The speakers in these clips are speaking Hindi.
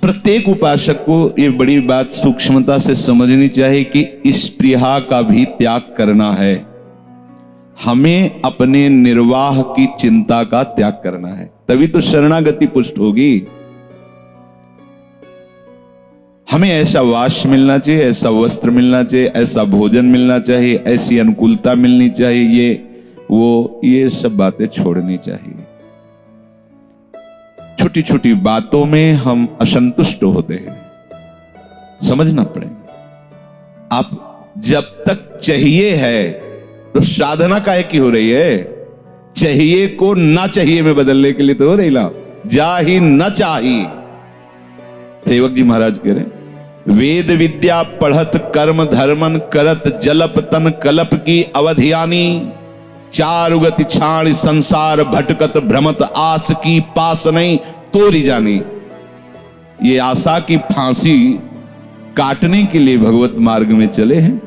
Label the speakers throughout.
Speaker 1: प्रत्येक उपासक को ये बड़ी बात सूक्ष्मता से समझनी चाहिए कि स्पृहा का भी त्याग करना है। हमें अपने निर्वाह की चिंता का त्याग करना है, तभी तो शरणागति पुष्ट होगी। हमें ऐसा वास मिलना चाहिए, ऐसा वस्त्र मिलना चाहिए, ऐसा भोजन मिलना चाहिए, ऐसी अनुकूलता मिलनी चाहिए, ये सब बातें छोड़नी चाहिए। छोटी छोटी बातों में हम असंतुष्ट होते हैं, समझना पड़ेगा। आप जब तक चाहिए है तो साधना काहे की हो रही है? चाहिए को ना चाहिए में बदलने के लिए तो हो रही ना, जा ही न चाहिए। सेवक जी महाराज कह रहे, वेद विद्या पढ़त कर्म धर्मन करत जलप तन कलप की अवधियानी, चारु गति छाण संसार भटकत भ्रमत आस की पास नहीं तोरी जानी। ये आशा की फांसी काटने के लिए भगवत मार्ग में चले हैं।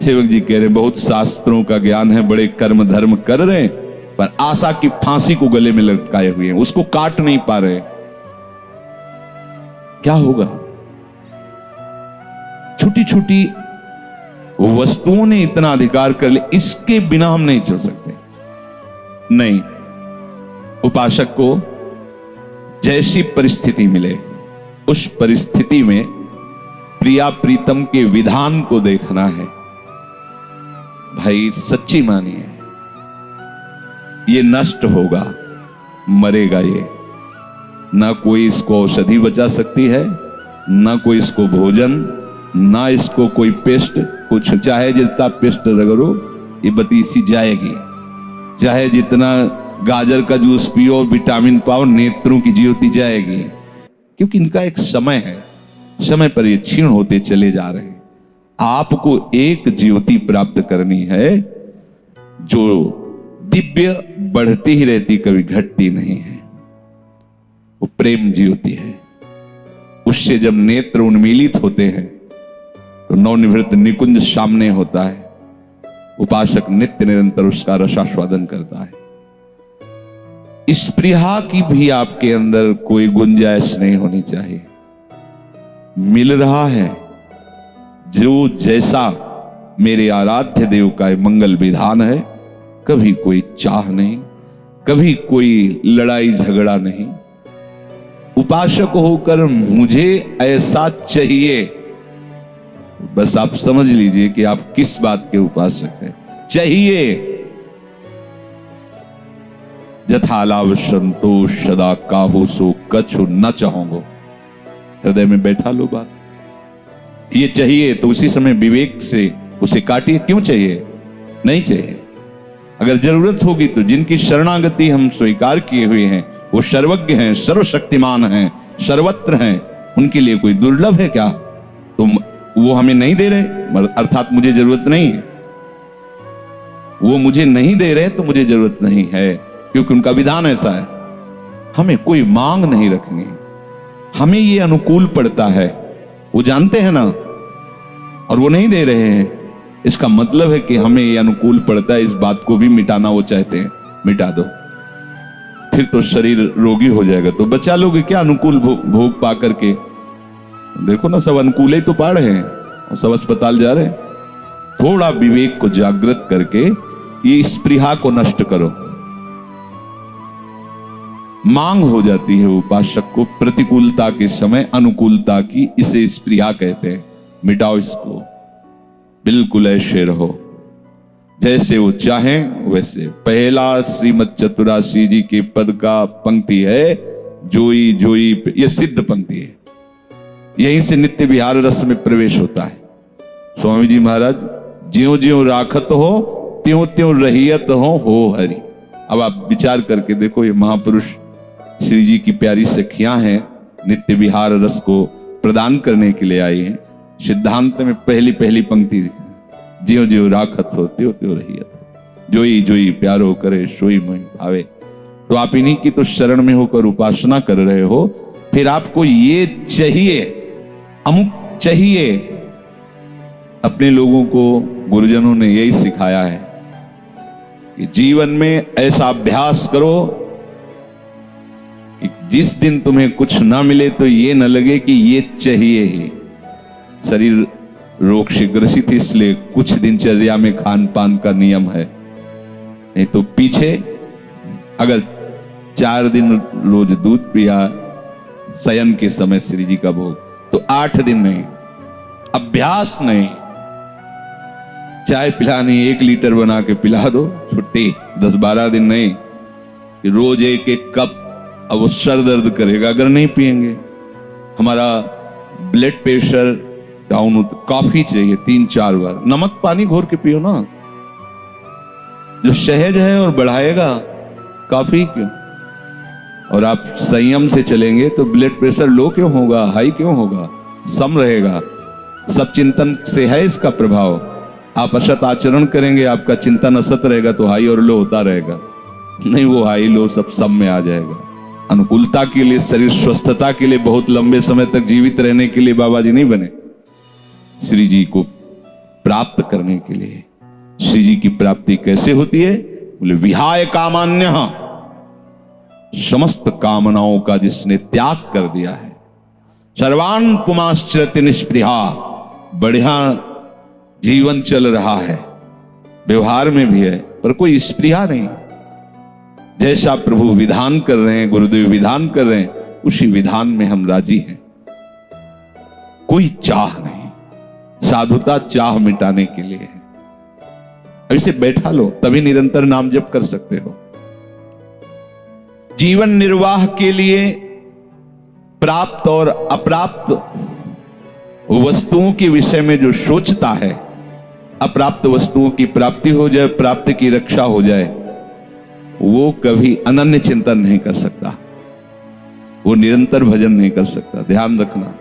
Speaker 1: सेवक जी कह रहे बहुत शास्त्रों का ज्ञान है, बड़े कर्म धर्म कर रहे हैं, पर आशा की फांसी को गले में लटकाए हुए हैं, उसको काट नहीं पा रहे। क्या होगा? छोटी छोटी वस्तुओं ने इतना अधिकार कर लिया, इसके बिना हम नहीं चल सकते। नहीं, उपासक को जैसी परिस्थिति मिले उस परिस्थिति में प्रिया प्रीतम के विधान को देखना है। भाई सच्ची मानिए, ये नष्ट होगा, मरेगा ये, ना कोई इसको औषधि बचा सकती है, ना कोई इसको भोजन, ना इसको कोई पेस्ट, कुछ चाहे जितना पेस्ट रगड़ो ये बतीसी जाएगी, चाहे जितना गाजर का जूस पियो, विटामिन पाओ, नेत्रों की ज्योति जाएगी, क्योंकि इनका एक समय है, समय पर ये क्षीण होते चले जा रहे हैं। आपको एक ज्योति प्राप्त करनी है जो दिव्य, बढ़ती ही रहती, कभी घटती नहीं है, वो प्रेम ज्योति है। उससे जब नेत्र उन्मीलित होते हैं तो नवनिवृत्त निकुंज सामने होता है। उपासक नित्य निरंतर उसका रसास्वादन करता है। स्पृहा की भी आपके अंदर कोई गुंजाइश नहीं होनी चाहिए। मिल रहा है जो जैसा मेरे आराध्य देव का मंगल विधान है, कभी कोई चाह नहीं, कभी कोई लड़ाई झगड़ा नहीं। उपासक होकर मुझे ऐसा चाहिए, बस आप समझ लीजिए कि आप किस बात के उपासक हैं। चाहिए जथालाव संतोष सदा काहू सो कछु न चाहोगो, हृदय में बैठा लो बात। ये चाहिए तो उसी समय विवेक से उसे काटिए। क्यों चाहिए? नहीं चाहिए। अगर जरूरत होगी तो जिनकी शरणागति हम स्वीकार किए हुए हैं वो सर्वज्ञ हैं, सर्वशक्तिमान हैं, सर्वत्र हैं, उनके लिए कोई दुर्लभ है क्या? तो वो हमें नहीं दे रहे, अर्थात मुझे जरूरत नहीं है। वो मुझे नहीं दे रहे तो मुझे जरूरत नहीं है, क्योंकि उनका विधान ऐसा है। हमें कोई मांग नहीं रखनी, हमें ये अनुकूल पड़ता है, वो जानते हैं ना, और वो नहीं दे रहे हैं। इसका मतलब है कि हमें ये अनुकूल पड़ता है, इस बात को भी मिटाना वो चाहते हैं। मिटा दो, फिर तो शरीर रोगी हो जाएगा, तो बचा लोगे क्या अनुकूल भोग पा करके? देखो ना, सब अनुकूल ही तो पा रहे हैं और सब अस्पताल जा रहे हैं। थोड़ा विवेक को जागृत करके ये स्पृहा को नष्ट करो। मांग हो जाती है उपासक को प्रतिकूलता के समय अनुकूलता की, इसे स्पृहा कहते हैं। मिटाओ इसको, बिल्कुल ऐसे रहो जैसे वो चाहें वैसे। पहला श्रीमद चतुरासी जी के पद का पंक्ति है, जोई जोई, ये सिद्ध पंक्ति है। यहीं से नित्य विहार रस में प्रवेश होता है। स्वामी जी महाराज, ज्यों ज्यों राखत हो त्यों त्यों रहियत हो हरि। अब आप विचार करके देखो, ये महापुरुष श्री जी की प्यारी सखियां हैं, नित्य विहार रस को प्रदान करने के लिए आई हैं। सिद्धांत में पहली पहली पंक्ति, ज्यों ज्यों राखत हो त्यों त्यों रहियत हो, जोई जोई प्यारो करे सोई मोहि भावे। तो आप इन्हीं की तो शरण में होकर उपासना कर रहे हो, फिर आपको ये चाहिए, अमुक चाहिए। अपने लोगों को गुरुजनों ने यही सिखाया है कि जीवन में ऐसा अभ्यास करो कि जिस दिन तुम्हें कुछ ना मिले तो ये न लगे कि ये चाहिए ही। शरीर रोग से ग्रसित, इसलिए कुछ दिनचर्या में खान पान का नियम है, नहीं तो पीछे अगर 4 दिन रोज दूध पिया शयन के समय श्री जी का भोग, तो 8 दिन नहीं, अभ्यास नहीं। चाय पिलानी 1 लीटर बना के पिला दो, छुट्टी। 10-12 दिन नहीं कि रोज 1-1 कप, अब वो सर दर्द करेगा अगर नहीं पिएंगे। हमारा ब्लड प्रेशर डाउन हो तो कॉफी चाहिए 3-4 बार। नमक पानी घोर के पियो ना, जो सहज है और बढ़ाएगा, कॉफी क्यों। और आप संयम से चलेंगे तो ब्लड प्रेशर लो क्यों होगा, हाई क्यों होगा, सम रहेगा। सब चिंतन से है इसका प्रभाव। आप असत आचरण करेंगे, आपका चिंतन असत रहेगा तो हाई और लो होता रहेगा, नहीं वो हाई लो सब सम में आ जाएगा। अनुकूलता के लिए, शरीर स्वस्थता के लिए, बहुत लंबे समय तक जीवित रहने के लिए बाबा जी नहीं बने, श्री जी को प्राप्त करने के लिए। श्री जी की प्राप्ति कैसे होती है? बोले विहाय कामान्य, समस्त कामनाओं का जिसने त्याग कर दिया है। सर्वान पुमाश्चरति निष्पृहा, बढ़िया जीवन चल रहा है, व्यवहार में भी है, पर कोई स्पृहा नहीं। जैसा प्रभु विधान कर रहे हैं, गुरुदेव विधान कर रहे हैं, उसी विधान में हम राजी हैं। कोई चाह नहीं, साधुता चाह मिटाने के लिए है। ऐसे बैठा लो, तभी निरंतर नाम जप कर सकते हो। जीवन निर्वाह के लिए प्राप्त और अप्राप्त वस्तुओं के विषय में जो सोचता है, अप्राप्त वस्तुओं की प्राप्ति हो जाए, प्राप्ति की रक्षा हो जाए, वो कभी अनन्य चिंतन नहीं कर सकता, वो निरंतर भजन नहीं कर सकता। ध्यान रखना,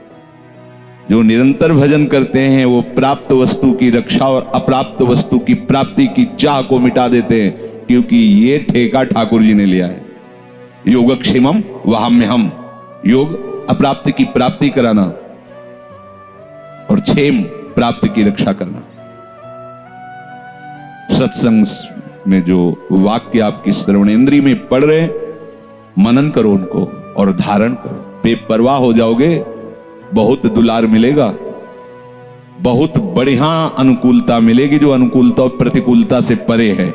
Speaker 1: जो निरंतर भजन करते हैं वो प्राप्त वस्तु की रक्षा और अप्राप्त वस्तु की प्राप्ति की चाह को मिटा देते हैं, क्योंकि ये ठेका ठाकुर जी ने लिया है। योगक्षेमम वहाम्यहम, योग अप्राप्ति की प्राप्ति कराना और क्षेम प्राप्ति की रक्षा करना। सत्संग में जो वाक्य आपकी श्रवणेंद्रिय में पढ़ रहे हैं, मनन करो उनको और धारण करो। बेपरवाह हो जाओगे, बहुत दुलार मिलेगा, बहुत बढ़िया अनुकूलता मिलेगी, जो अनुकूलता और प्रतिकूलता से परे है।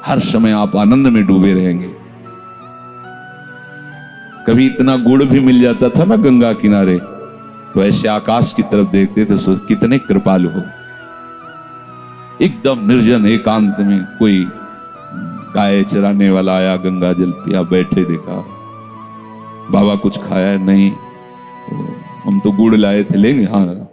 Speaker 1: हर समय आप आनंद में डूबे रहेंगे। कभी इतना गुड़ भी मिल जाता था ना गंगा किनारे, तो ऐसे आकाश की तरफ देखते थे, सोच कितने कृपालु हो। एकदम निर्जन एकांत में कोई गाय चराने वाला आया, गंगा जल पिया, बैठे देखा, बाबा कुछ खाया नहीं, हम तो गुड़ लाए थे, लेंगे हाँ।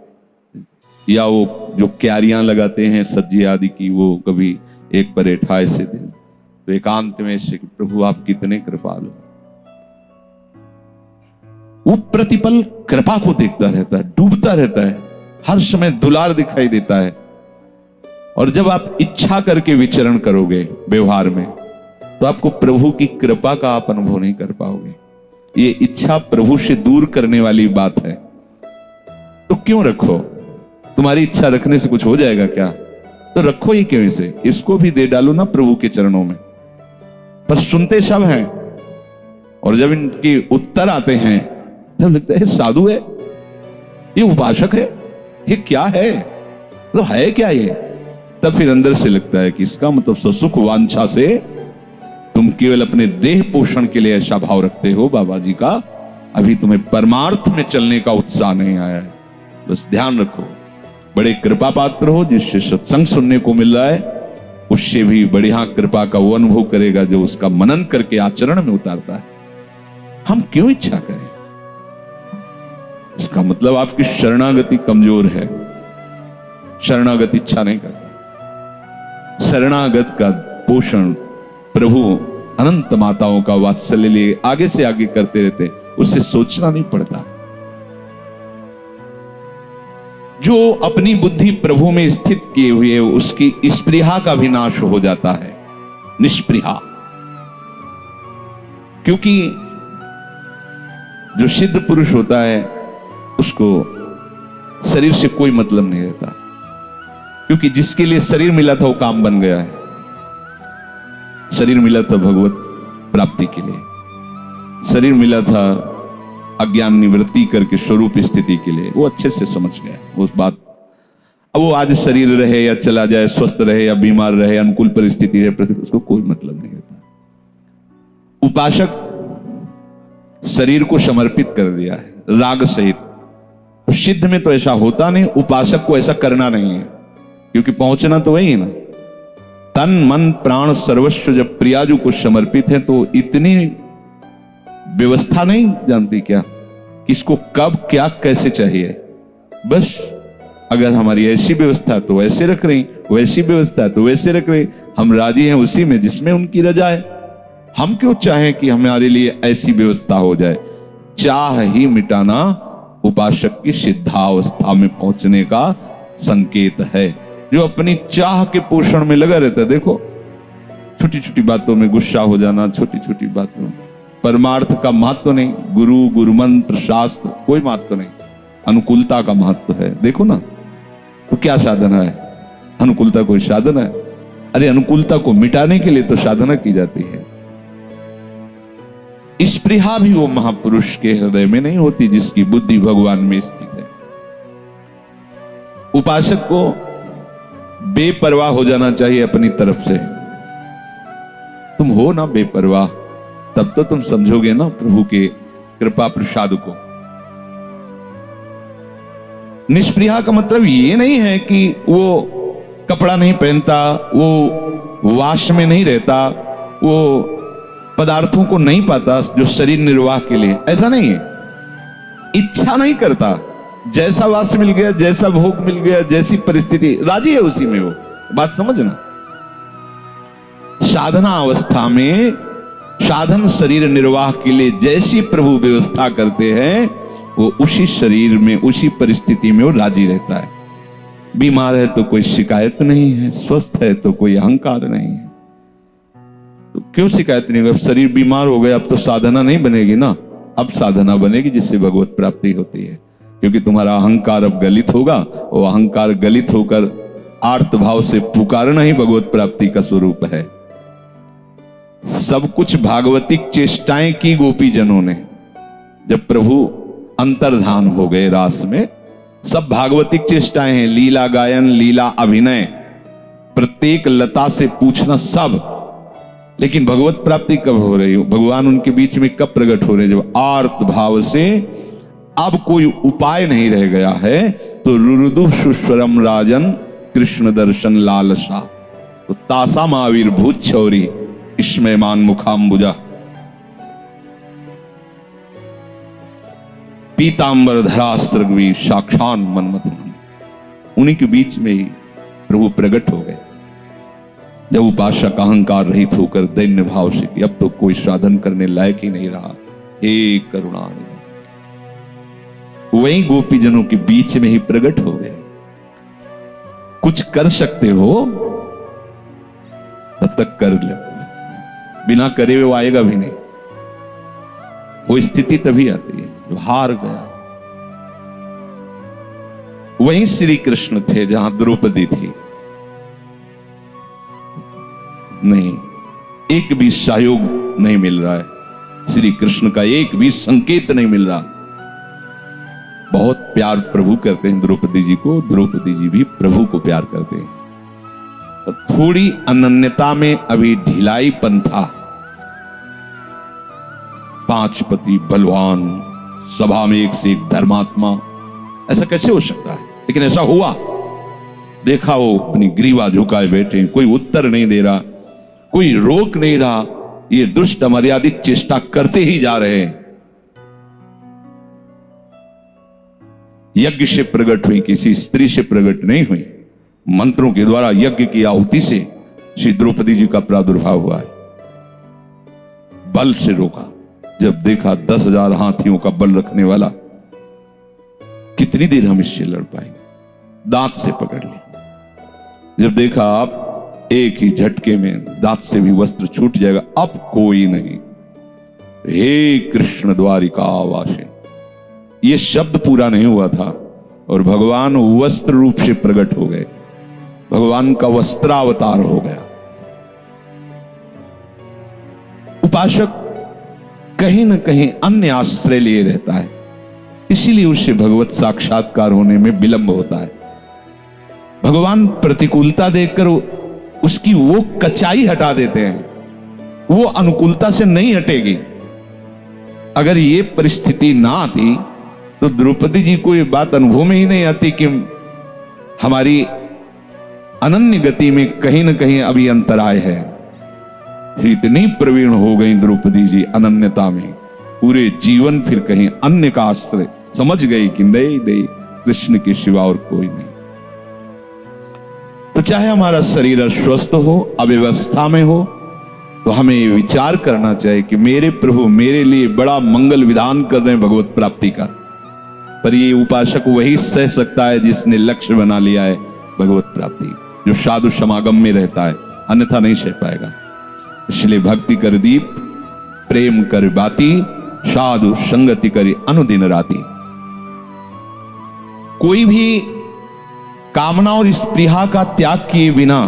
Speaker 1: या वो जो क्यारियां लगाते हैं सब्जी आदि की, वो कभी एक परेठा ऐसे दे, तो एकांत में से प्रभु आप कितने कृपालु। वो प्रतिपल कृपा को देखता रहता है, डूबता रहता है, हर समय दुलार दिखाई देता है। और जब आप इच्छा करके विचरण करोगे व्यवहार में, तो आपको प्रभु की कृपा का आप अनुभव नहीं कर पाओगे। ये इच्छा प्रभु से दूर करने वाली बात है, तो क्यों रखो? तुम्हारी इच्छा रखने से कुछ हो जाएगा क्या? तो रखो ही क्यों इसे? इसको भी दे डालो ना प्रभु के चरणों में। पर सुनते सब हैं, और जब इनके उत्तर आते हैं तब लगता है साधु है, ये उपासक है, ये क्या है, तो है क्या ये? तब फिर अंदर से लगता है कि इसका मतलब ससुख वांछा से तुम केवल अपने देह पोषण के लिए ऐसा भाव रखते हो बाबा जी का, अभी तुम्हें परमार्थ में चलने का उत्साह नहीं आया है। बस ध्यान रखो, बड़े कृपा पात्र हो, जिससे सत्संग सुनने को मिल रहा है, उससे भी बढ़िया कृपा का वो अनुभव करेगा जो उसका मनन करके आचरण में उतारता है। हम क्यों इच्छा करें? इसका मतलब आपकी शरणागति कमजोर है। शरणागत इच्छा नहीं करता। शरणागत का पोषण प्रभु अनंत माताओं का वात्सल्य लिए आगे से आगे करते रहते, उससे सोचना नहीं पड़ता। जो अपनी बुद्धि प्रभु में स्थित किए हुए, उसकी स्पृहा का भी नाश हो जाता है, निष्पृहा। क्योंकि जो सिद्ध पुरुष होता है उसको शरीर से कोई मतलब नहीं रहता, क्योंकि जिसके लिए शरीर मिला था वो काम बन गया है। शरीर मिला था भगवत प्राप्ति के लिए, शरीर मिला था अज्ञान निवृत्ति करके स्वरूप स्थिति के लिए, वो अच्छे से समझ गया उस बात। अब वो आज शरीर रहे या चला जाए, स्वस्थ रहे या बीमार रहे, अनुकूल परिस्थिति है, उसको कोई मतलब नहीं होता। उपासक शरीर को समर्पित कर दिया है राग सहित। तो सिद्ध में तो ऐसा होता नहीं, उपासक को ऐसा करना नहीं है, क्योंकि पहुंचना तो वही है ना। तन मन प्राण सर्वस्व जब प्रियाजू को समर्पित है तो इतनी व्यवस्था नहीं जानती क्या, किसको कब क्या कैसे चाहिए। बस अगर हमारी ऐसी व्यवस्था है तो वैसे रख रही, वैसी व्यवस्था है तो वैसे रख रही, हम राजी हैं उसी में जिसमें उनकी रजा है। हम क्यों चाहें कि हमारे लिए ऐसी व्यवस्था हो जाए। चाह ही मिटाना उपासक की सिद्धावस्था में पहुंचने का संकेत है। जो अपनी चाह के पोषण में लगा रहता है, देखो छोटी छोटी बातों में गुस्सा हो जाना, छोटी छोटी बातों में परमार्थ का महत्व नहीं, गुरु गुरु मंत्र शास्त्र कोई महत्व नहीं, अनुकूलता का महत्व है। देखो ना, तो क्या साधना है, अनुकूलता कोई साधना है। अरे अनुकूलता को मिटाने के लिए तो साधना की जाती है। स्पृहा भी वो महापुरुष के हृदय में नहीं होती जिसकी बुद्धि भगवान में स्थित है। उपासक को बेपरवाह हो जाना चाहिए अपनी तरफ से। तुम हो ना बेपरवाह, तब तो तुम समझोगे ना प्रभु के कृपा प्रसाद को। निष्प्रिया का मतलब ये नहीं है कि वो कपड़ा नहीं पहनता, वो वाश में नहीं रहता, वो पदार्थों को नहीं पाता जो शरीर निर्वाह के लिए, ऐसा नहीं है। इच्छा नहीं करता, जैसा वास मिल गया, जैसा भोग मिल गया, जैसी परिस्थिति राजी है उसी में। वो बात समझना, साधना अवस्था में साधन शरीर निर्वाह के लिए जैसी प्रभु व्यवस्था करते हैं वो उसी शरीर में उसी परिस्थिति में वो राजी रहता है। बीमार है तो कोई शिकायत नहीं है, स्वस्थ है तो कोई अहंकार नहीं है। तो क्यों शिकायत नहीं होगी? अब शरीर बीमार हो गया, अब तो साधना नहीं बनेगी ना। अब साधना बनेगी जिससे भगवत प्राप्ति होती है, क्योंकि तुम्हारा अहंकार अब गलित होगा। वो अहंकार गलित होकर आर्त भाव से पुकारना ही भगवत प्राप्ति का स्वरूप है। सब कुछ भागवतिक चेष्टाएं की गोपी जनों ने, जब प्रभु अंतर्धान हो गए रास में, सब भागवतिक चेष्टाएं हैं। लीला गायन, लीला अभिनय, प्रत्येक लता से पूछना सब। लेकिन भगवत प्राप्ति कब हो रही हो? भगवान उनके बीच में कब प्रकट हो रहे हैं? जब आर्त भाव से अब कोई उपाय नहीं रह गया है तो रुरुदु सुस्वरम राजन कृष्ण दर्शन लालसा, तो तासा माविर्भूत छौरी स्मयमान मुखाम्बुजा, पीतांबर धरा सृगवी साक्षान मनमथन। उन्हीं के बीच में ही प्रभु प्रकट हो गए। जब उपासक अहंकार रहित होकर दैन्य भाव से कि अब तो कोई साधन करने लायक ही नहीं रहा, हे करुणा, वही गोपी जनों के बीच में ही प्रकट हो गए। कुछ कर सकते हो तब तक कर ले, बिना करे हुए वो आएगा भी नहीं। वो स्थिति तभी आती है जो हार गया। वहीं श्री कृष्ण थे जहां द्रौपदी थी। नहीं, एक भी सहयोग नहीं मिल रहा है, श्री कृष्ण का एक भी संकेत नहीं मिल रहा। बहुत प्यार प्रभु करते हैं द्रौपदी जी को, द्रौपदी जी भी प्रभु को प्यार करते हैं। तो थोड़ी अनन्यता में अभी ढिलाईपन था। 5 पति बलवान, सभा में एक से एक धर्मात्मा, ऐसा कैसे हो सकता है? लेकिन ऐसा हुआ। देखा वो अपनी ग्रीवा झुकाए बैठे, कोई उत्तर नहीं दे रहा, कोई रोक नहीं रहा। ये दुष्ट अमर्यादित चेष्टा करते ही जा रहे हैं। यज्ञ से प्रकट हुई, किसी स्त्री से प्रकट नहीं हुई। मंत्रों के द्वारा यज्ञ की आहुति से श्री द्रौपदी जी का प्रादुर्भाव हुआ है। बल से रोका। जब देखा 10,000 हाथियों का बल रखने वाला, कितनी देर हम इससे लड़ पाएंगे? दांत से पकड़ लिया। जब देखा आप एक ही झटके में दांत से भी वस्त्र छूट जाएगा, अब कोई नहीं, हे कृष्ण द्वारिका वासे। ये शब्द पूरा नहीं हुआ था और भगवान वस्त्र रूप से प्रकट हो गए। भगवान का वस्त्रावतार हो गया। उपासक कहीं ना कहीं अन्य आश्रय लिए रहता है, इसीलिए उसे भगवत साक्षात्कार होने में विलंब होता है। भगवान प्रतिकूलता देखकर उसकी वो कचाई हटा देते हैं, वो अनुकूलता से नहीं हटेगी। अगर ये परिस्थिति ना आती तो द्रौपदी जी को ये बात अनुभव में ही नहीं आती कि हमारी अनन्य गति में कहीं ना कहीं अभी अंतराय है। इतनी प्रवीण हो गई द्रौपदी जी अनन्यता में, पूरे जीवन फिर कहीं अन्य का आश्रय समझ गई कि नहीं नहीं, कृष्ण के सिवा और कोई नहीं। तो चाहे हमारा शरीर अस्वस्थ हो, अव्यवस्था में हो, तो हमें ये विचार करना चाहिए कि मेरे प्रभु मेरे लिए बड़ा मंगल विधान कर रहे हैं भगवत प्राप्ति का। पर ये उपासक वही सह सकता है जिसने लक्ष्य बना लिया है भगवत प्राप्ति, जो साधु समागम में रहता है, अन्यथा नहीं सह पाएगा। इसलिए भक्ति कर दीप, प्रेम कर बाती, साधु संगति करी अनुदिन राती। कोई भी कामना और स्पृहा का त्याग किए बिना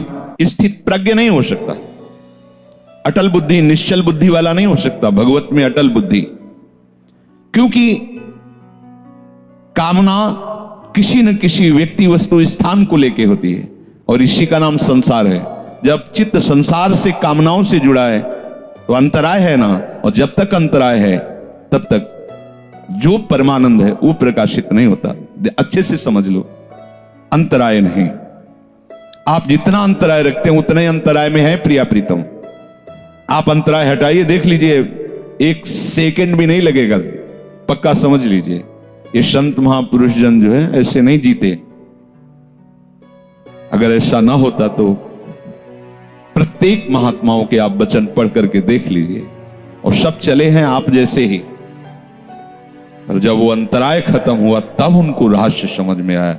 Speaker 1: स्थित प्रज्ञ नहीं हो सकता, अटल बुद्धि निश्चल बुद्धि वाला नहीं हो सकता भगवत में अटल बुद्धि। क्योंकि कामना किसी न किसी व्यक्ति वस्तु स्थान को लेके होती है, और इसी का नाम संसार है। जब चित्त संसार से कामनाओं से जुड़ा है तो अंतराय है ना, और जब तक अंतराय है तब तक जो परमानंद है वो प्रकाशित नहीं होता। अच्छे से समझ लो, अंतराय नहीं। आप जितना अंतराय रखते हैं उतना ही अंतराय में है प्रिया प्रीतम। आप अंतराय हटाइए, देख लीजिए, एक सेकंड भी नहीं लगेगा, पक्का समझ लीजिए। ये संत महापुरुष जन जो है ऐसे नहीं जीते। अगर ऐसा ना होता तो प्रत्येक महात्माओं के आप वचन पढ़ करके देख लीजिए, और सब चले हैं आप जैसे ही। और जब वो अंतराय खत्म हुआ तब उनको रहस्य समझ में आया।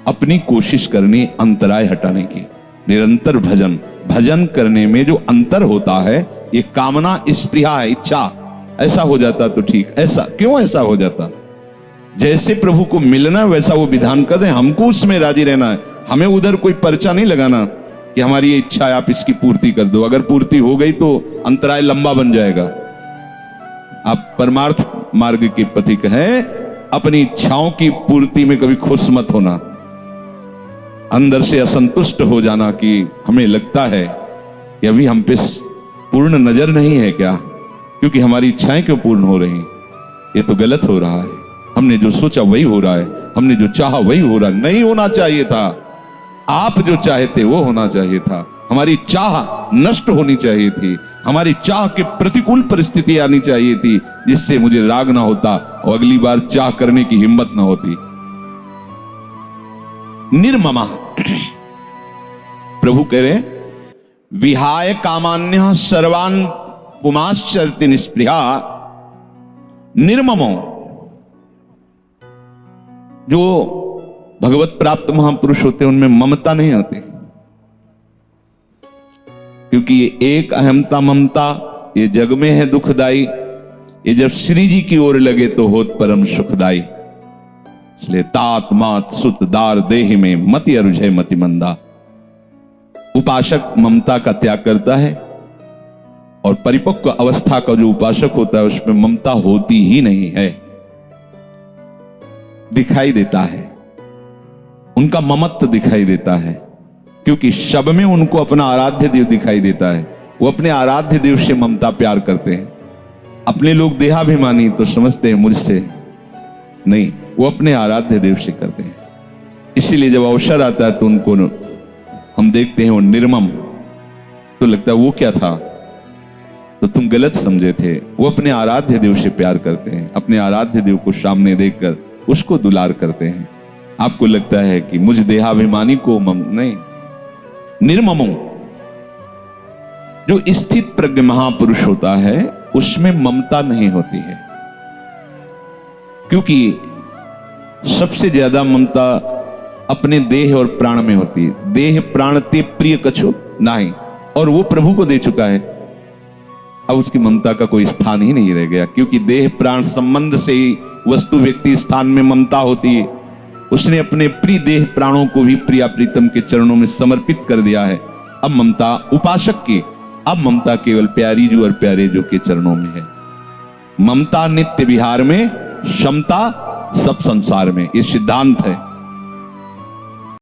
Speaker 1: अपनी कोशिश करनी अंतराय हटाने की, निरंतर भजन भजन करने में जो अंतर होता है, ये कामना स्पृहा है, इच्छा। ऐसा हो जाता तो ठीक, ऐसा क्यों ऐसा हो जाता? जैसे प्रभु को मिलना वैसा वो विधान कर रहे हैं, हमको उसमें राजी रहना है। हमें उधर कोई पर्चा नहीं लगाना कि हमारी ये इच्छा है आप इसकी पूर्ति कर दो। अगर पूर्ति हो गई तो अंतराय लंबा बन जाएगा। आप परमार्थ मार्ग के पथिक हैं, अपनी इच्छाओं की पूर्ति में कभी खुश मत होना। अंदर से असंतुष्ट हो जाना कि हमें लगता है कि अभी हम पे पूर्ण नजर नहीं है क्या, क्योंकि हमारी इच्छाएं क्यों पूर्ण हो रही, ये तो गलत हो रहा है। हमने जो सोचा वही हो रहा है, हमने जो चाहा वही हो रहा है। नहीं होना चाहिए था। आप जो चाहते वो होना चाहिए था। हमारी चाह नष्ट होनी चाहिए थी, हमारी चाह के प्रतिकूल परिस्थिति आनी चाहिए थी, जिससे मुझे राग ना होता और अगली बार चाह करने की हिम्मत ना होती। निर्ममा प्रभु कह रहे विहाय कामान्य सर्वान पुमाश्चर्ति निष्प्रिया निर्ममो। जो भगवत प्राप्त महापुरुष होते हैं उनमें ममता नहीं होती, क्योंकि ये एक अहमता ममता ये जग में है दुखदाई। ये जब श्री जी की ओर लगे तो होत परम सुखदाई। इसलिए तात मात सुत दार देह में मति अरुझय मति मंदा। उपासक ममता का त्याग करता है, और परिपक्व अवस्था का जो उपासक होता है उसमें ममता होती ही नहीं है। दिखाई देता है, उनका ममत्व दिखाई देता है, क्योंकि शब में उनको अपना आराध्य देव दिखाई देता है। वो अपने आराध्य देव से ममता प्यार करते हैं। अपने लोग देहाभिमानी तो समझते हैं मुझसे, नहीं, वो अपने आराध्य देव से करते हैं। इसीलिए जब अवसर आता है तो उनको हम देखते हैं वो निर्मम, तो लगता है वो क्या था, तो तुम गलत समझे थे। वो अपने आराध्य देव से प्यार करते हैं, अपने आराध्य देव को सामने देखकर उसको दुलार करते हैं। आपको लगता है कि मुझ देहाभिमानी को नहीं, निर्ममो। जो स्थित प्रज्ञ महापुरुष होता है उसमें ममता नहीं होती है, क्योंकि सबसे ज्यादा ममता अपने देह और प्राण में होती है। देह प्राण ते प्रिय कछु नहीं, और वो प्रभु को दे चुका है। अब उसकी ममता का कोई स्थान ही नहीं रह गया, क्योंकि देह प्राण संबंध से ही वस्तु व्यक्ति स्थान में ममता होती है। उसने अपने प्रिय देह प्राणों को भी प्रिया प्रीतम के चरणों में समर्पित कर दिया है। अब ममता उपासक की, अब ममता केवल प्यारी जो और प्यारे जो के चरणों में है। ममता नित्य विहार में, समता सब संसार में। ये सिद्धांत है।